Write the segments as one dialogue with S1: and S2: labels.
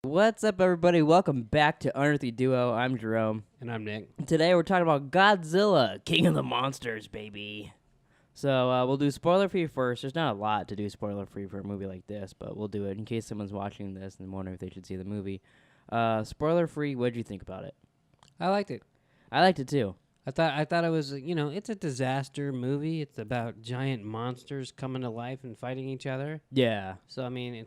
S1: What's up, everybody? Welcome back to Unearthly Duo. I'm Jerome.
S2: And I'm Nick.
S1: Today we're talking about Godzilla, King of the Monsters, baby. So we'll do spoiler-free first. There's not a lot to do spoiler-free for a movie like this, but we'll do it in case someone's watching this and wondering if they should see the movie. Spoiler-free, what did you think about it?
S2: I liked it.
S1: I liked it, too.
S2: I thought it was, it's a disaster movie. It's about giant monsters coming to life and fighting each other.
S1: Yeah.
S2: So, I mean,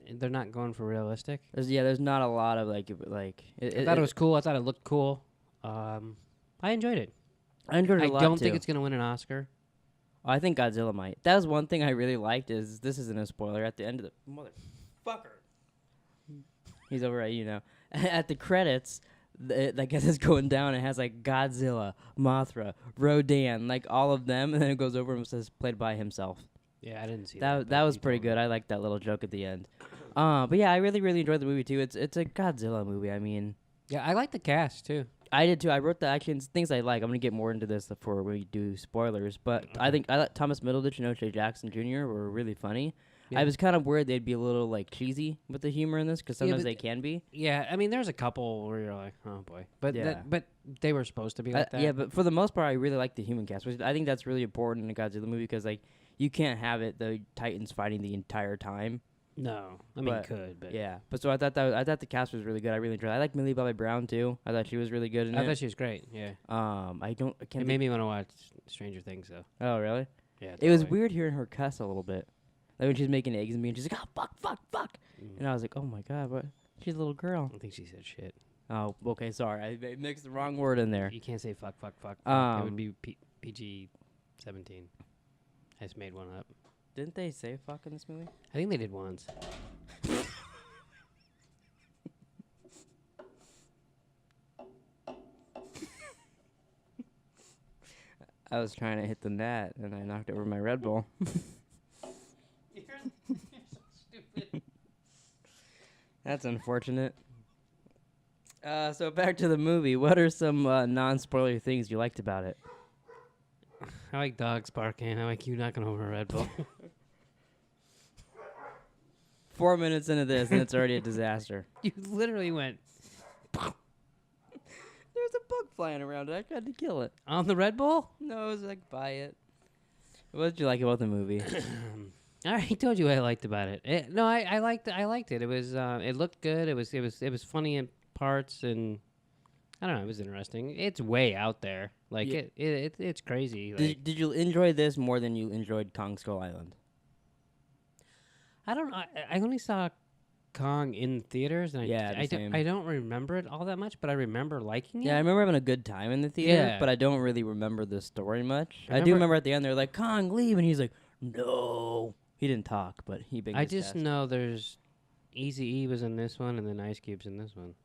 S2: they're not going for realistic.
S1: There's not a lot of,
S2: I thought it was cool. I thought it looked cool. I enjoyed it.
S1: I enjoyed it a lot,
S2: I don't
S1: too.
S2: think it's going to win an Oscar.
S1: I think Godzilla might. That was one thing I really liked is, this isn't a spoiler, at the end of the... Motherfucker. He's over at you now. At the credits, like as it's going down, it has like Godzilla, Mothra, Rodan, like all of them, and then it goes over and says played by himself.
S2: Yeah, I didn't see
S1: that. That was pretty good. I like that little joke at the end. But yeah, I really enjoyed the movie too. It's a Godzilla movie. I mean,
S2: yeah, I like the cast too.
S1: I did too. I wrote the actions, things I like. I'm gonna get more into this before we do spoilers. But I think I like Thomas Middleditch and O'Shea Jackson Jr. were really funny. Yeah. I was kind of worried they'd be a little like cheesy with the humor in this because sometimes they can be.
S2: Yeah, I mean, there's a couple where you're like, oh boy, but but they were supposed to be like that.
S1: Yeah, but for the most part, I really like the human cast, which I think that's really important in a Godzilla movie because like you can't have the Titans fighting the entire time.
S2: No, I mean, could, but
S1: yeah. But so I thought the cast was really good. I really enjoyed it. I like Millie Bobby Brown too. I thought she was really good in it.
S2: I thought she was great. Yeah.
S1: It
S2: made me want to watch Stranger Things though.
S1: Oh really?
S2: Yeah.
S1: Totally. It was weird hearing her cuss a little bit. Like when she's making eggs and me, and she's like, "Oh fuck," and I was like, "Oh my god, what? She's a little girl."
S2: I think she said shit.
S1: Oh, okay, sorry, I mixed the wrong word in there.
S2: You can't say fuck. It would be PG-17. I just made one up.
S1: Didn't they say fuck in this movie?
S2: I think they did once.
S1: I was trying to hit the net, and I knocked over my Red Bull.
S2: You're so stupid.
S1: That's unfortunate. So back to the movie. What are some non-spoiler things you liked about it?
S2: I like dogs barking. I like you knocking over a Red Bull.
S1: 4 minutes into this, and it's already a disaster.
S2: You literally went...
S1: There's a bug flying around. I tried to kill it.
S2: On the Red Bull?
S1: No, it was like by it. What did you like about the movie?
S2: I already told you what I liked about it. I liked it. It was it looked good. It was funny in parts, and I don't know. It was interesting. It's way out there. Like it's crazy. Like,
S1: did you enjoy this more than you enjoyed Kong Skull Island?
S2: I don't know. I only saw Kong in theaters, and I don't remember it all that much, but I remember liking it.
S1: Yeah, I remember having a good time in the theater, but I don't really remember the story much. I do remember at the end they're like, "Kong, leave," and he's like, "No." He didn't talk, but he banged his
S2: just
S1: chest.
S2: know there's Eazy-E was in this one, and then Ice Cube's in this one.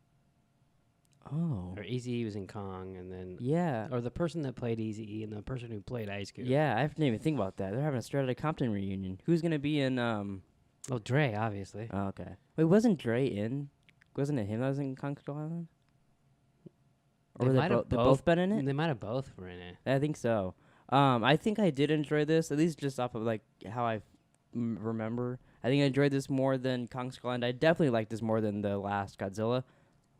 S1: Oh.
S2: Or Eazy-E was in Kong, and then...
S1: Yeah.
S2: Or the person that played Eazy-E and the person who played Ice Cube.
S1: Yeah, I didn't even think about that. They're having a Straight Outta Compton reunion. Who's going to be in...
S2: Well, Dre, obviously.
S1: Oh, okay. Wait, wasn't Dre in... Wasn't it him that was in Kong Skull Island? Or they both been in it?
S2: They might have both were in it.
S1: I think so. I think I did enjoy this, at least just off of like how I remember. I think I enjoyed this more than Kong Skull Island. I definitely liked this more than the last Godzilla.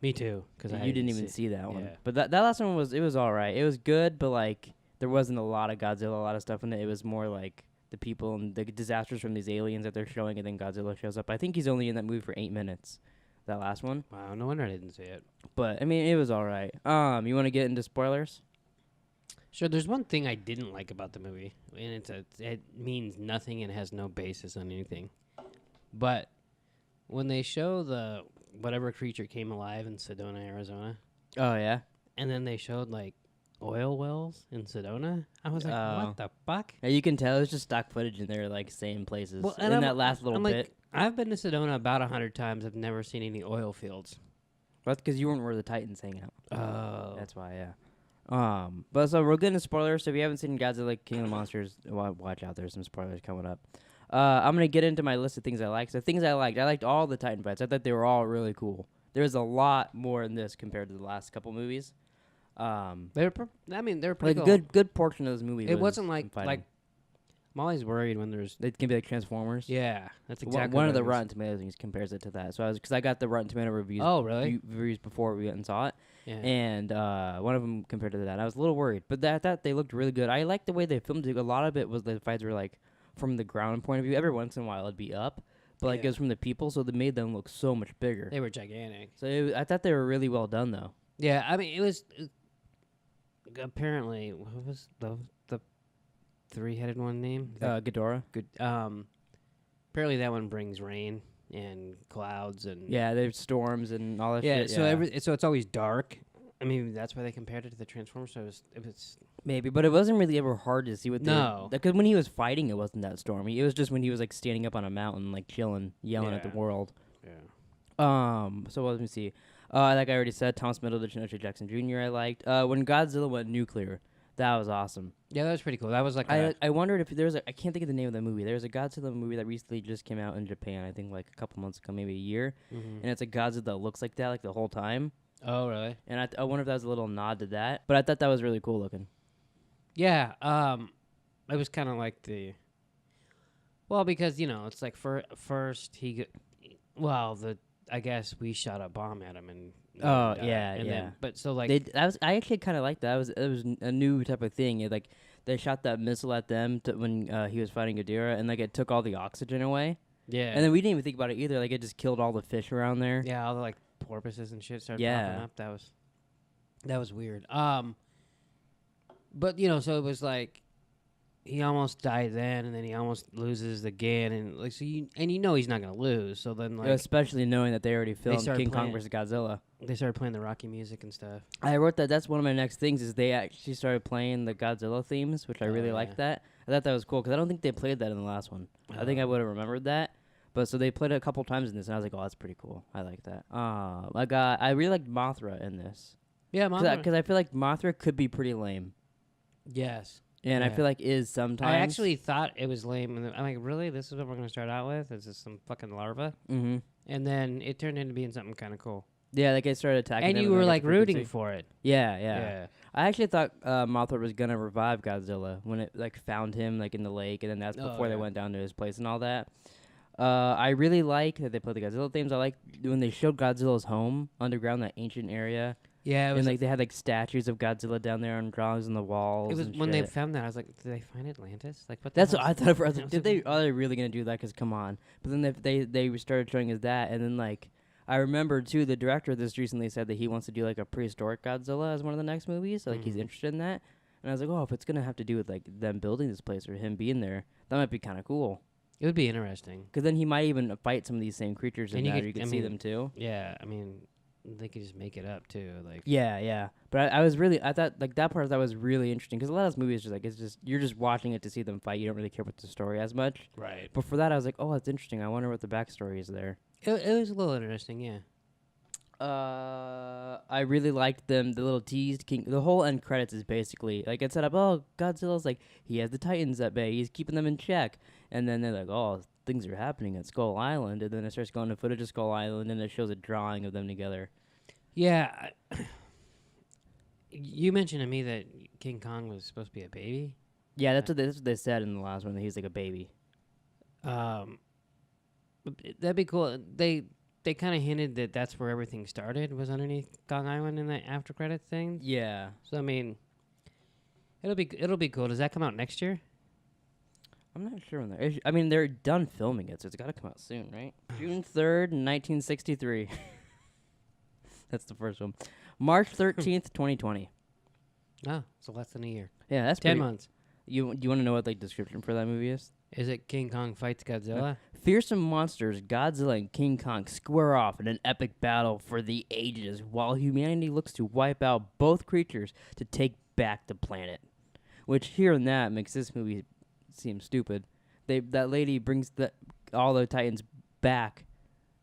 S2: Me too, because
S1: you didn't even see that one. But that last one was all right. It was good, but like there wasn't a lot of Godzilla, a lot of stuff in it. It was more like the people and the disasters from these aliens that they're showing, and then Godzilla shows up. I think he's only in that movie for 8 minutes. That last one.
S2: Wow, no wonder I didn't see it.
S1: But I mean, it was all right. You want to get into spoilers?
S2: Sure. There's one thing I didn't like about the movie, and it means nothing and has no basis on anything. But when they show the whatever creature came alive in Sedona, Arizona.
S1: Oh yeah.
S2: And then they showed like oil wells in Sedona. I was like, what the fuck?
S1: Yeah, you can tell it's just stock footage in there, like same places. Well, in that last little bit.
S2: Like, I've been to Sedona about 100 times. I've never seen any oil fields.
S1: That's because you weren't where the Titans hang out.
S2: Oh.
S1: That's why, yeah. But so we're getting spoilers. So if you haven't seen Godzilla King of the Monsters, watch out. There's some spoilers coming up. I'm going to get into my list of things I like. So things I liked all the Titan fights. I thought they were all really cool. There's a lot more in this compared to the last couple movies.
S2: They're pretty
S1: like
S2: cool.
S1: Good portion of this movie.
S2: It wasn't like I'm always worried when there's.
S1: It can be like Transformers.
S2: Yeah, that's exactly
S1: One
S2: what
S1: of the
S2: it is.
S1: Rotten Tomatoes things compares it to that. So because I got the Rotten Tomato reviews.
S2: Oh, really?
S1: Reviews before we went and saw it,
S2: Yeah.
S1: and one of them compared to that. I was a little worried, but that they looked really good. I liked the way they filmed it. A lot of it was the fights were like from the ground point of view. Every once in a while it'd be up, but like it was from the people, so they made them look so much bigger.
S2: They were gigantic.
S1: So I thought they were really well done though.
S2: Yeah, I mean, it was apparently what was the three-headed one name?
S1: Ghidorah.
S2: Good. Apparently that one brings rain and clouds and
S1: Yeah, there's storms and all that
S2: yeah.
S1: shit.
S2: So it's always dark. I mean, that's why they compared it to the Transformers. So it was
S1: Maybe, but it wasn't really ever hard to see what.
S2: No.
S1: Because when he was fighting, it wasn't that stormy. It was just when he was like standing up on a mountain, like chilling, yelling at the
S2: Yeah.
S1: world.
S2: yeah.
S1: So let me see. Like I already said, Thomas Middleditch and Richard Jackson Jr. I liked. When Godzilla went nuclear, that was awesome.
S2: Yeah, that was pretty cool. That was like
S1: I wondered if there's I can't think of the name of the movie. There's a Godzilla movie that recently just came out in Japan. I think like a couple months ago, maybe a year, and it's a Godzilla that looks like that like the whole time.
S2: Oh, really?
S1: And I wonder if that was a little nod to that. But I thought that was really cool looking.
S2: Yeah. It was kind of like well, because it's like first I guess we shot a bomb at him and.
S1: Oh,
S2: died.
S1: yeah,
S2: And
S1: yeah.
S2: then, but so like.
S1: I actually kind of liked that. It was a new type of thing. Like they shot that missile at them when he was fighting Ghidorah, and like it took all the oxygen away.
S2: Yeah.
S1: And then we didn't even think about it either. Like it just killed all the fish around there.
S2: Yeah, all the like porpoises and shit started
S1: Yeah.
S2: popping up. That was weird. But so it was like he almost died then, and then he almost loses again, and like so he's not gonna lose. So then like
S1: Especially knowing that they already filmed
S2: started
S1: King Kong
S2: playing-
S1: vs. Godzilla.
S2: they started playing the Rocky music and stuff.
S1: I wrote that. That's one of my next things. Is they actually started playing the Godzilla themes, which I really
S2: yeah.
S1: liked. That I thought that was cool because I don't think they played that in the last one. I think I would have remembered that. But so they played it a couple times in this, and I was like, "Oh, that's pretty cool. I like that." I really liked Mothra in this.
S2: Yeah,
S1: Because I feel like Mothra could be pretty lame,
S2: yes.
S1: and I
S2: Yeah.
S1: feel like is sometimes.
S2: I actually thought it was lame, and I'm like, really? This is what we're gonna start out with? Is this some fucking larva?
S1: Mm-hmm.
S2: And then it turned into being something kind of cool.
S1: Yeah, like I started attacking.
S2: And
S1: them
S2: you were
S1: I
S2: like
S1: got
S2: rooting
S1: frequency.
S2: for it.
S1: Yeah. I actually thought Mothra was gonna revive Godzilla when it like found him like in the lake, and then that's
S2: Oh,
S1: before they
S2: yeah.
S1: went down to his place and all that. I really like that they played the Godzilla themes. I like when they showed Godzilla's home underground, that ancient area,
S2: Yeah, it
S1: and
S2: was
S1: like they had like statues of Godzilla down there and drawings on the walls.
S2: It was
S1: and
S2: when they
S1: shit.
S2: found that I was like, did they find Atlantis? Like what?
S1: That's
S2: the
S1: what I
S2: hell
S1: thought. For, I was
S2: I
S1: like,
S2: was
S1: did
S2: like,
S1: they? Are they really gonna do that? Because come on. But then they started showing us that, and then like I remember too, the director of this recently said that he wants to do like a prehistoric Godzilla as one of the next movies. So like he's interested in that, and I was like, oh, if it's gonna have to do with like them building this place or him being there, that might be kind of cool.
S2: It would be interesting.
S1: Because then he might even fight some of these same creatures,
S2: And
S1: and
S2: you
S1: you
S2: could-
S1: can
S2: I
S1: see
S2: mean,
S1: them too.
S2: Yeah, I mean, they could just make it up too. Like
S1: Yeah. But I thought like that part that was really interesting because a lot of this movie is just like you're just watching it to see them fight. You don't really care about the story as much.
S2: right.
S1: But for that, I was like, oh, that's interesting. I wonder what the backstory is there.
S2: It was a little interesting. Yeah.
S1: I really liked them. The little teased King. The whole end credits is basically like it set up. Oh, Godzilla's like he has the Titans at bay. He's keeping them in check. And then they're like, oh, things are happening at Skull Island. And then it starts going to footage of Skull Island, and it shows a drawing of them together.
S2: Yeah. You mentioned to me that King Kong was supposed to be a baby.
S1: Yeah, that's what they said in the last one. That he's like a baby.
S2: That'd be cool. They kind of hinted that that's where everything started, was underneath Kong Island in the after credits thing.
S1: Yeah.
S2: So I mean, it'll be cool. Does that come out next year?
S1: I'm not sure when they're. I mean, they're done filming it, so it's got to come out soon, right? June 3rd, 1963. That's the first one. March 13th, 2020.
S2: Oh, so less than a year.
S1: Yeah, that's
S2: 10
S1: pretty.
S2: months.
S1: You want to know what like description for that movie is?
S2: Is it King Kong fights Godzilla?
S1: Fearsome monsters, Godzilla and King Kong square off in an epic battle for the ages while humanity looks to wipe out both creatures to take back the planet. Which hearing that makes this movie seem stupid. That lady brings all the Titans back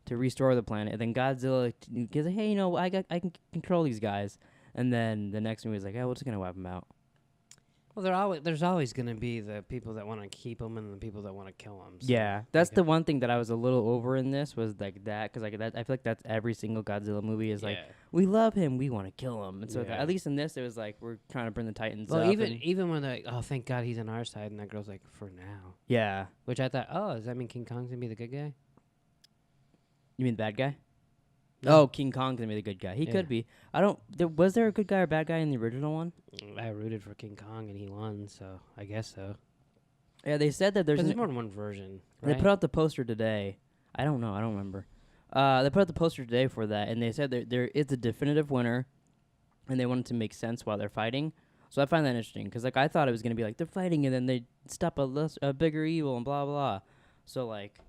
S1: to restore the planet, and then Godzilla goes, hey, I can control these guys. And then the next movie is like, oh, we're just gonna wipe them out.
S2: Well, there's always going to be the people that want to keep them and the people that want to kill them. So
S1: Yeah, that's the one thing that I was a little over in this was like that because like that I feel like that's every single Godzilla movie is like we love him, we want to kill him, and so at least in this it was like we're trying to bring the Titans up.
S2: Well, even when they're like, oh, thank God he's on our side, and that girl's like, for now.
S1: Yeah.
S2: Which I thought, oh, does that mean King Kong's gonna be the good guy?
S1: You mean the bad guy?
S2: No.
S1: Oh, King Kong's gonna be the good guy. He could be. I don't. Was there a good guy or bad guy in the original one?
S2: I rooted for King Kong and he won, so I guess so.
S1: Yeah, they said that there's
S2: There's more than one version.
S1: They
S2: Right?
S1: put out the poster today. I don't know. I don't remember. They put out the poster today for that, and they said there is a definitive winner, and they wanted to make sense while they're fighting. So I find that interesting because like I thought it was gonna be like they're fighting and then they stop a bigger evil and blah blah. So like.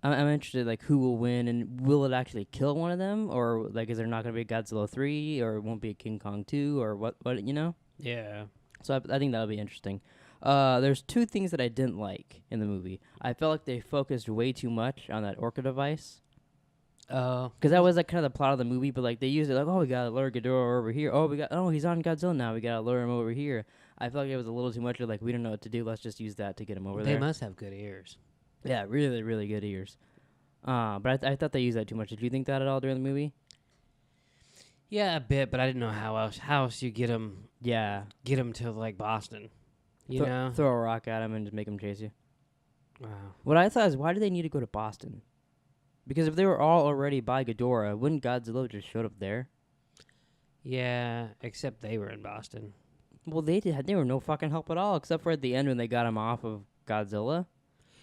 S1: I'm interested, like, who will win, and will it actually kill one of them, or like, is there not going to be a Godzilla 3, or it won't be a King Kong 2, or what you know?
S2: Yeah.
S1: So I think that'll be interesting. There's two things that I didn't like in the movie. I felt like they focused way too much on that Orca device.
S2: Oh.
S1: Because that was like kind of the plot of the movie, but like they used it like, oh, we gotta lure Ghidorah over here. Oh, he's on Godzilla now. We gotta lure him over here. I felt like it was a little too much of like, we don't know what to do. Let's just use that to get him over there.
S2: They must have good ears.
S1: Yeah, really, really good ears. But I thought they used that too much. Did you think that at all during the movie?
S2: Yeah, a bit, but I didn't know how else you get him.
S1: Yeah.
S2: Get him to like Boston. You know,
S1: throw a rock at him and just make him chase you.
S2: Wow.
S1: What I thought is, why do they need to go to Boston? Because if they were all already by Ghidorah, wouldn't Godzilla just showed up there?
S2: Yeah, except they were in Boston.
S1: Well, they were no fucking help at all, except for at the end when they got him off of Godzilla.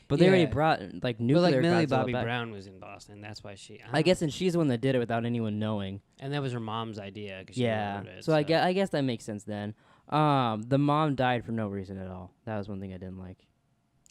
S1: But they already brought like nuclear.
S2: But like Millie
S1: Godzilla
S2: Bobby
S1: back.
S2: Brown was in Boston. That's why she.
S1: I guess, and she's the one that did it without anyone knowing.
S2: And that was her mom's idea. Cause
S1: Yeah.
S2: She it,
S1: so I guess that makes sense then. The mom died for no reason at all. That was one thing I didn't like.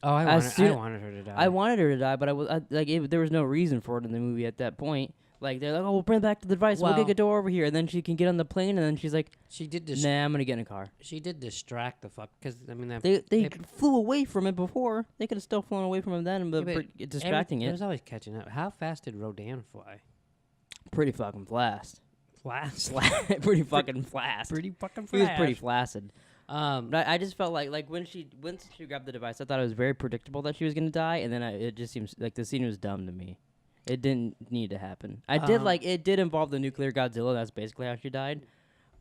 S2: Oh, I wanted her to die.
S1: I wanted her to die, but there was no reason for it in the movie at that point. Like they're like, oh, we'll bring back to the device. We'll get Ghidorah over here, and then she can get on the plane, and then she's like,
S2: she did.
S1: Nah, I'm gonna get in a car.
S2: She did distract the fuck because I mean
S1: they flew away from it before. They could have still flown away from it then, but distracting
S2: it was always catching up. How fast did Rodan fly?
S1: Pretty fucking fast.
S2: Fast.
S1: Pretty fucking fast.
S2: Pretty fucking fast.
S1: He was pretty flaccid. But I just felt like once she grabbed the device, I thought it was very predictable that she was gonna die, and then it just seems like the scene was dumb to me. It didn't need to happen. It did involve the nuclear Godzilla. That's basically how she died,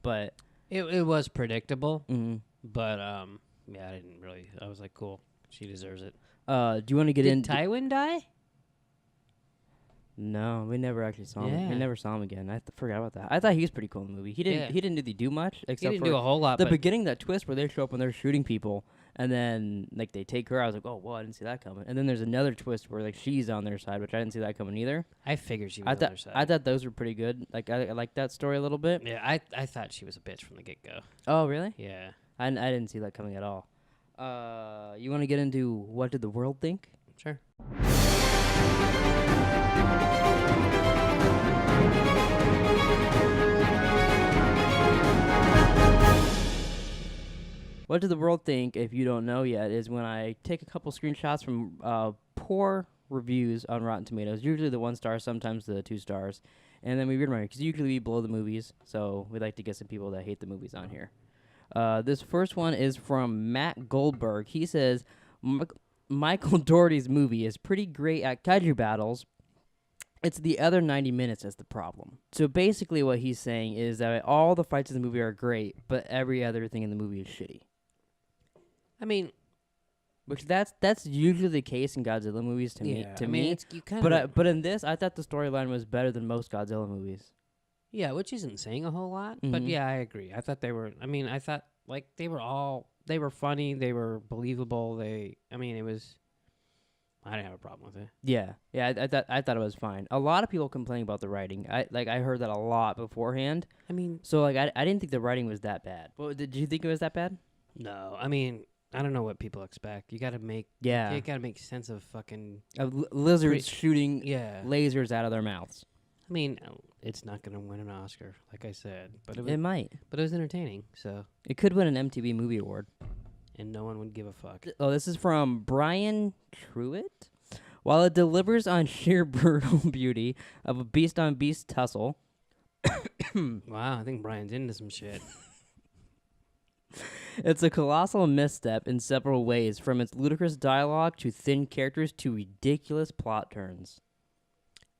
S1: but
S2: it was predictable.
S1: Mm-hmm.
S2: But yeah, I didn't really. I was like, cool, she deserves it.
S1: Do you want to get in?
S2: Did Tywin die?
S1: No, we never actually saw him.
S2: Yeah.
S1: We never saw him again. I forgot about that. I thought he was pretty cool in the movie. He didn't.
S2: Yeah.
S1: He didn't really do much except
S2: He didn't
S1: for
S2: do a whole lot.
S1: the beginning. That twist where they show up when they're shooting people, and then like they take her. I was like, oh, well, I didn't see that coming. And then there's another twist where like she's on their side, which I didn't see that coming either.
S2: I figured she was on their side.
S1: I thought those were pretty good. Like I like that story a little bit.
S2: Yeah, I thought she was a bitch from the get go.
S1: Oh, really?
S2: Yeah.
S1: I didn't see that coming at all. You want to get into what did the world think?
S2: Sure.
S1: What did the world think, if you don't know yet, is when I take a couple screenshots from poor reviews on Rotten Tomatoes, usually the 1 star, sometimes the 2 stars, and then we read them because usually we blow the movies, so we like to get some people that hate the movies on here. This first one is from Matt Goldberg. He says, Michael Dougherty's movie is pretty great at kaiju battles. It's the other 90 minutes that's the problem. So basically what he's saying is that all the fights in the movie are great, but every other thing in the movie is shitty.
S2: I mean,
S1: which that's usually the case in Godzilla movies to me.
S2: It's, you kinda
S1: but in this, I thought the storyline was better than most Godzilla movies.
S2: Yeah, which isn't saying a whole lot, but yeah, I agree. I thought they were. I mean, I thought like they were funny, they were believable. It was. I didn't have a problem with it.
S1: Yeah, I thought it was fine. A lot of people complaining about the writing. I heard that a lot beforehand.
S2: I mean,
S1: so like I didn't think the writing was that bad. Well, did you think it was that bad?
S2: No, I mean. I don't know what people expect. You got to make you got to make sense of fucking
S1: lizards shooting
S2: lasers
S1: out of their mouths.
S2: I mean, it's not going to win an Oscar, like I said, but
S1: it might.
S2: But it was entertaining, so
S1: it could win an MTV Movie Award,
S2: and no one would give a fuck.
S1: Oh, this is from Brian Truitt. While it delivers on sheer brutal beauty of a beast-on-beast tussle.
S2: Wow, I think Brian's into some shit.
S1: It's a colossal misstep in several ways, from its ludicrous dialogue to thin characters to ridiculous plot turns.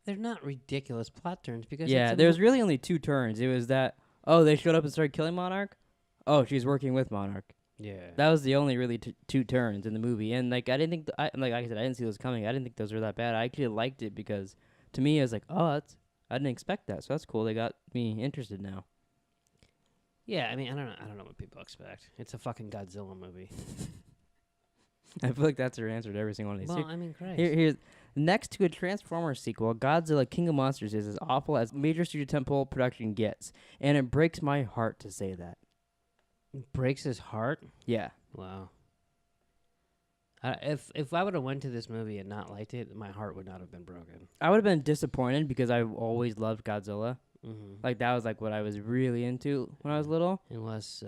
S2: They're not ridiculous plot turns because
S1: Yeah, there's really only 2 turns. It was that, oh, they showed up and started killing Monarch. Oh, she's working with Monarch.
S2: yeah.
S1: That was the only really 2 turns in the movie, and like I didn't think, like I said, I didn't see those coming. I didn't think those were that bad. I actually liked it because, to me, I was like, oh, I didn't expect that, so that's cool. They got me interested now.
S2: Yeah, I mean, I don't know what people expect. It's a fucking Godzilla movie.
S1: I feel like that's their answer to every single one of these.
S2: Well, I mean, Christ.
S1: Here's next to a Transformers sequel, Godzilla King of Monsters is as awful as major studio tentpole production gets, and it breaks my heart to say that.
S2: Breaks his heart?
S1: Yeah.
S2: Wow. If I would have went to this movie and not liked it, my heart would not have been broken.
S1: I would have been disappointed because I've always loved Godzilla.
S2: Mm-hmm.
S1: Like, that was like what I was really into when I was little.
S2: Unless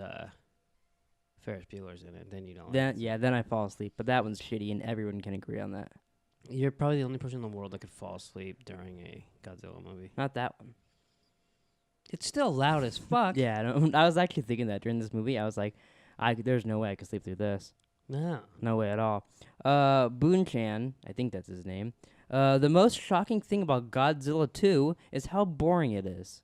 S2: Ferris Bueller's in it, then you don't.
S1: Then I fall asleep. But that one's shitty, and everyone can agree on that.
S2: You're probably the only person in the world that could fall asleep during a Godzilla movie.
S1: Not that one.
S2: It's still loud as fuck.
S1: Yeah, I was actually thinking that during this movie. I was like, there's no way I could sleep through this.
S2: No.
S1: No way at all. Boon-chan, I think that's his name. The most shocking thing about Godzilla 2 is how boring it is.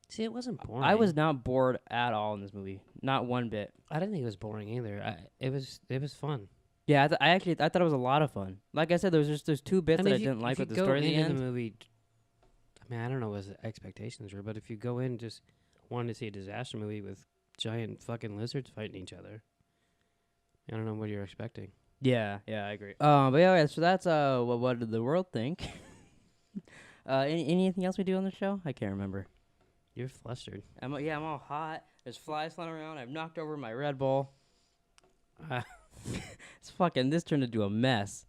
S2: See, it wasn't boring.
S1: I was not bored at all in this movie. Not one bit.
S2: I didn't think it was boring either. It was fun.
S1: Yeah, I thought it was a lot of fun. Like I said, there's 2 bits that I didn't like with the story at the end.
S2: The movie, I mean, I don't know what his expectations were, but if you go in just wanting to see a disaster movie with giant fucking lizards fighting each other, I don't know what you're expecting.
S1: Yeah, I agree. But yeah, so that's what did the world think? Anything else we do on the show? I can't remember.
S2: You're flustered.
S1: I'm all hot. There's flies flying around. I've knocked over my Red Bull. This turned into a mess.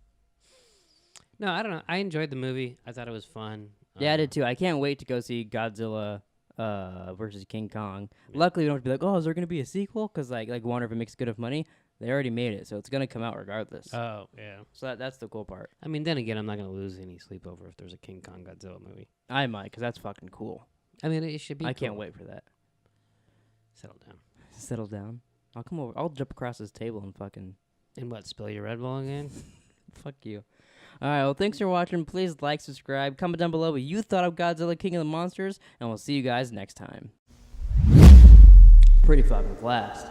S2: No, I don't know. I enjoyed the movie. I thought it was fun.
S1: Yeah, I did too. I can't wait to go see Godzilla versus King Kong. Yeah. Luckily, we don't have to be like, oh, is there going to be a sequel? Because like wonder if it makes good enough money. They already made it, so it's going to come out regardless.
S2: Oh, yeah.
S1: So that's the cool part.
S2: I mean, then again, I'm not going to lose any sleep over if there's a King Kong Godzilla movie.
S1: I might, because that's fucking cool.
S2: I mean, it should be cool.
S1: Can't wait for that.
S2: Settle down.
S1: Settle down? I'll come over. I'll jump across this table and fucking...
S2: And what, spill your Red Bull again?
S1: Fuck you. All right, well, thanks for watching. Please like, subscribe, comment down below what you thought of Godzilla King of the Monsters, and we'll see you guys next time. Pretty fucking blast.